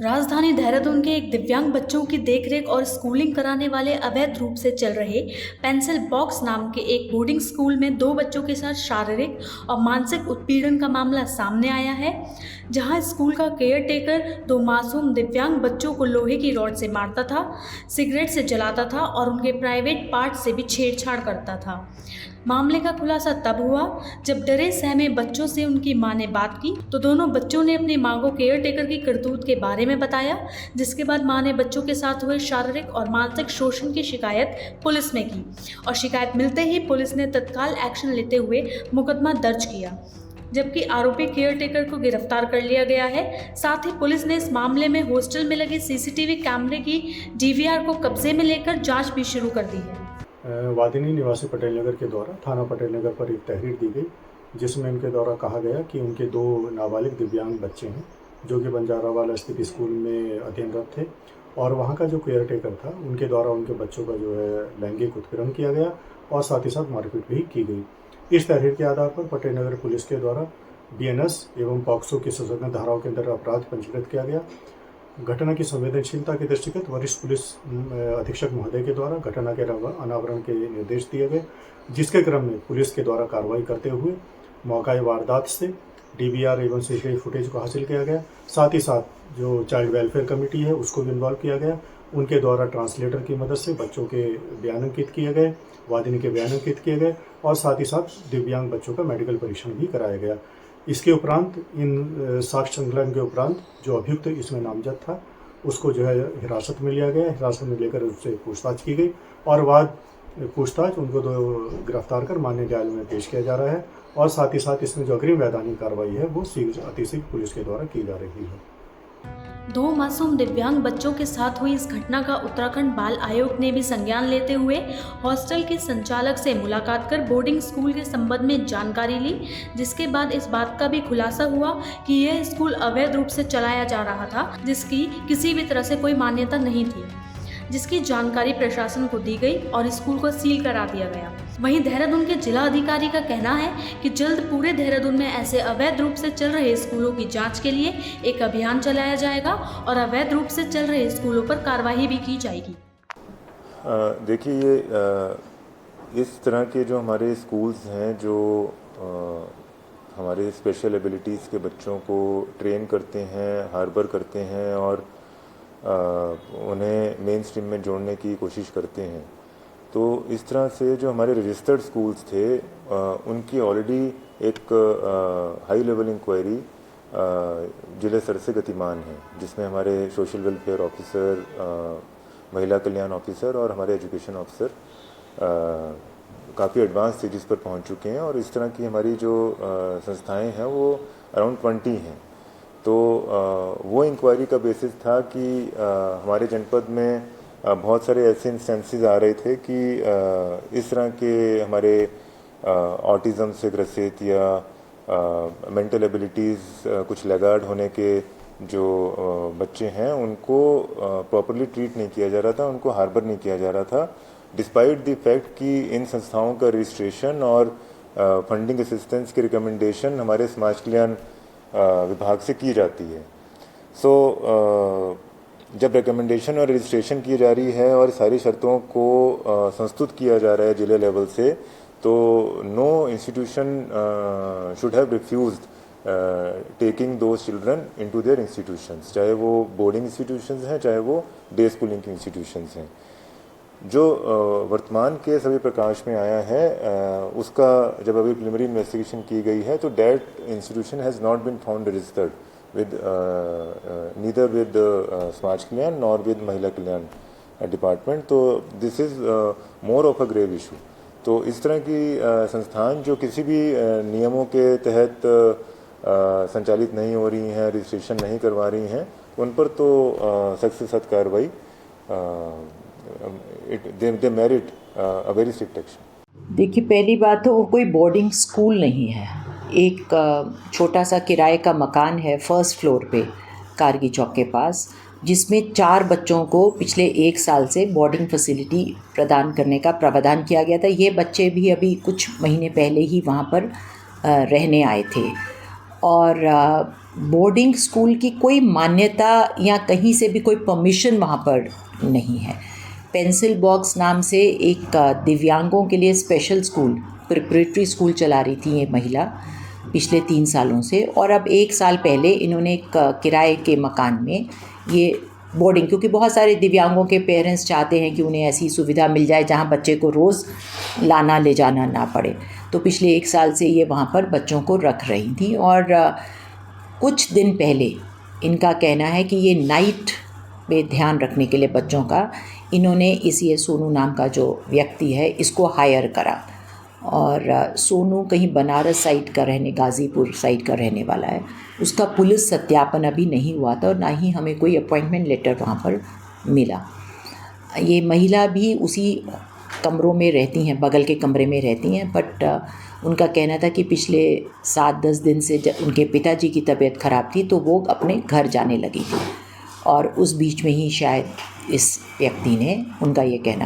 राजधानी देहरादून के एक दिव्यांग बच्चों की देखरेख और स्कूलिंग कराने वाले अवैध रूप से चल रहे पेंसिल बॉक्स नाम के एक बोर्डिंग स्कूल में 2 बच्चों के साथ शारीरिक और मानसिक उत्पीड़न का मामला सामने आया है, जहां स्कूल का केयर टेकर 2 मासूम दिव्यांग बच्चों को लोहे की रॉड से मारता था, सिगरेट से जलाता था और उनके प्राइवेट पार्ट से भी छेड़छाड़ करता था। मामले का खुलासा तब हुआ जब डरे सहमे बच्चों से उनकी मां ने बात की तो दोनों बच्चों ने अपनी मां को केयर टेकर की करतूत के बारे में बताया, जिसके बाद मां ने बच्चों के साथ हुए शारीरिक और मानसिक शोषण की शिकायत पुलिस में की और शिकायत मिलते ही पुलिस ने तत्काल एक्शन लेते हुए मुकदमा दर्ज किया, जबकि आरोपी केयर टेकर को गिरफ्तार कर लिया गया है। साथ ही पुलिस ने इस मामले में हॉस्टल में लगे सीसीटीवी कैमरे की डीवीआर को कब्जे में लेकर जांच भी शुरू कर दी है। वादिनी निवासी पटेल नगर के द्वारा थाना पटेल नगर पर एक तहरीर दी गई, जिसमें उनके द्वारा कहा गया कि उनके 2 नाबालिग दिव्यांग बच्चे हैं जो कि बंजारावाला स्थित स्कूल में अध्ययनरत थे और वहाँ का जो केयर टेकर था उनके द्वारा उनके बच्चों का जो है लैंगिक उत्पीड़न किया गया और साथ ही साथ मारपीट भी की गई। इस तहरीर के आधार पर पटेल नगर पुलिस के द्वारा BNS एवं पॉक्सो की सशक्त धाराओं के अंदर अपराध पंजीकृत किया गया। घटना की संवेदनशीलता के दृष्टिगत वरिष्ठ पुलिस अधीक्षक महोदय के द्वारा घटना के अनावरण के निर्देश दिए गए, जिसके क्रम में पुलिस के द्वारा कार्रवाई करते हुए मौका वारदात से DVR एवं सीसीटीवी फुटेज को हासिल किया गया। साथ ही साथ जो चाइल्ड वेलफेयर कमेटी है उसको भी इन्वॉल्व किया गया। उनके द्वारा ट्रांसलेटर की मदद से बच्चों के बयान अंकित किए गए, वादिनी के बयान अंकित किए गए और साथ ही साथ दिव्यांग बच्चों का मेडिकल परीक्षण भी कराया गया। इसके उपरांत इन साक्ष्य संकलन के उपरांत जो अभियुक्त इसमें नामजद था उसको जो है हिरासत में लिया गया। हिरासत में लेकर उससे पूछताछ की गई और बाद पूछताछ उनको गिरफ्तार कर माननीय न्यायालय में पेश किया जा रहा है और साथ ही साथ इसमें जो अग्रिम वैधानिक कार्रवाई है वो अतिशीघ्र पुलिस के द्वारा की जा रही है। 2 मासूम दिव्यांग बच्चों के साथ हुई इस घटना का उत्तराखंड बाल आयोग ने भी संज्ञान लेते हुए हॉस्टल के संचालक से मुलाकात कर बोर्डिंग स्कूल के संबंध में जानकारी ली, जिसके बाद इस बात का भी खुलासा हुआ कि यह स्कूल अवैध रूप से चलाया जा रहा था, जिसकी किसी भी तरह से कोई मान्यता नहीं थी, जिसकी जानकारी प्रशासन को दी गई और स्कूल को सील करा दिया गया। वहीं देहरादून के जिला अधिकारी का कहना है कि जल्द पूरे देहरादून में ऐसे अवैध रूप से चल रहे स्कूलों की जांच के लिए एक अभियान चलाया जाएगा और अवैध रूप से चल रहे स्कूलों पर कार्रवाई भी की जाएगी। देखिए, ये इस तरह के जो हमारे स्कूल्स हैं जो हमारे स्पेशल एबिलिटीज़ के बच्चों को ट्रेन करते हैं, हार्बर करते हैं और उन्हें मेन स्ट्रीम में जोड़ने की कोशिश करते हैं। तो इस तरह से जो हमारे रजिस्टर्ड स्कूल्स थे उनकी ऑलरेडी एक हाई लेवल इंक्वायरी जिले स्तर से गतिमान है, जिसमें हमारे सोशल वेलफेयर ऑफिसर, महिला कल्याण ऑफिसर और हमारे एजुकेशन ऑफिसर काफ़ी एडवांस स्टेजेस पर पहुंच चुके हैं और इस तरह की हमारी जो संस्थाएं हैं वो अराउंड 20 हैं। तो वो इंक्वायरी का बेसिस था कि हमारे जनपद में बहुत सारे ऐसे इंस्टेंसेस आ रहे थे कि इस तरह के हमारे ऑटिज़म से ग्रसित या मेंटल एबिलिटीज़ कुछ लैगार्ड होने के जो बच्चे हैं उनको प्रॉपरली ट्रीट नहीं किया जा रहा था, उनको हार्बर नहीं किया जा रहा था, डिस्पाइट द फैक्ट कि इन संस्थाओं का रजिस्ट्रेशन और फंडिंग असिस्टेंस की रिकमेंडेशन हमारे समाज कल्याण विभाग से की जाती है। जब रिकमेंडेशन और रजिस्ट्रेशन की जा रही है और सारी शर्तों को संस्तुत किया जा रहा है जिले लेवल से, तो no institution should have refused taking those children into their institutions, चाहे वो बोर्डिंग इंस्टीट्यूशंस हैं चाहे वो डे स्कूलिंग की इंस्टीट्यूशंस हैं। जो वर्तमान केस अभी प्रकाश में आया है उसका जब अभी प्रिलिमिनरी इन्वेस्टिगेशन की गई है तो that institution has not been found registered with neither with समाज कल्याण नॉर विद महिला कल्याण डिपार्टमेंट। तो this is more of a grave issue. तो इस तरह की संस्थान जो किसी भी नियमों के तहत संचालित नहीं हो रही हैं, रजिस्ट्रेशन नहीं करवा रही हैं, उन पर तो सख्त से सख्त कार्रवाई they merit a very strict action. देखिए, पहली बात तो वो कोई बोर्डिंग स्कूल नहीं है, एक छोटा सा किराए का मकान है फर्स्ट फ्लोर पे कारगी चौक के पास, जिसमें 4 बच्चों को पिछले 1 साल से बोर्डिंग फैसिलिटी प्रदान करने का प्रावधान किया गया था। ये बच्चे भी अभी कुछ महीने पहले ही वहाँ पर रहने आए थे और बोर्डिंग स्कूल की कोई मान्यता या कहीं से भी कोई परमिशन वहाँ पर नहीं है। पेंसिल बॉक्स नाम से एक दिव्यांगों के लिए स्पेशल स्कूल, प्रिपरेटरी स्कूल चला रही थी ये महिला पिछले 3 सालों से, और अब 1 साल पहले इन्होंने एक किराए के मकान में ये बोर्डिंग, क्योंकि बहुत सारे दिव्यांगों के पेरेंट्स चाहते हैं कि उन्हें ऐसी सुविधा मिल जाए जहाँ बच्चे को रोज़ लाना ले जाना ना पड़े, तो पिछले 1 साल से ये वहाँ पर बच्चों को रख रही थी। और कुछ दिन पहले इनका कहना है कि ये नाइट पे ध्यान रखने के लिए बच्चों का इन्होंने ये सोनू नाम का जो व्यक्ति है इसको हायर करा, और सोनू कहीं बनारस साइड का गाज़ीपुर साइड का रहने वाला है। उसका पुलिस सत्यापन अभी नहीं हुआ था और ना ही हमें कोई अपॉइंटमेंट लेटर वहाँ पर मिला। ये महिला भी उसी कमरों में रहती हैं, बगल के कमरे में रहती हैं, बट उनका कहना था कि पिछले 7-10 दिन से जब उनके पिताजी की तबीयत ख़राब थी तो वो अपने घर जाने लगी थी, और उस बीच में ही शायद इस व्यक्ति ने, उनका ये कहना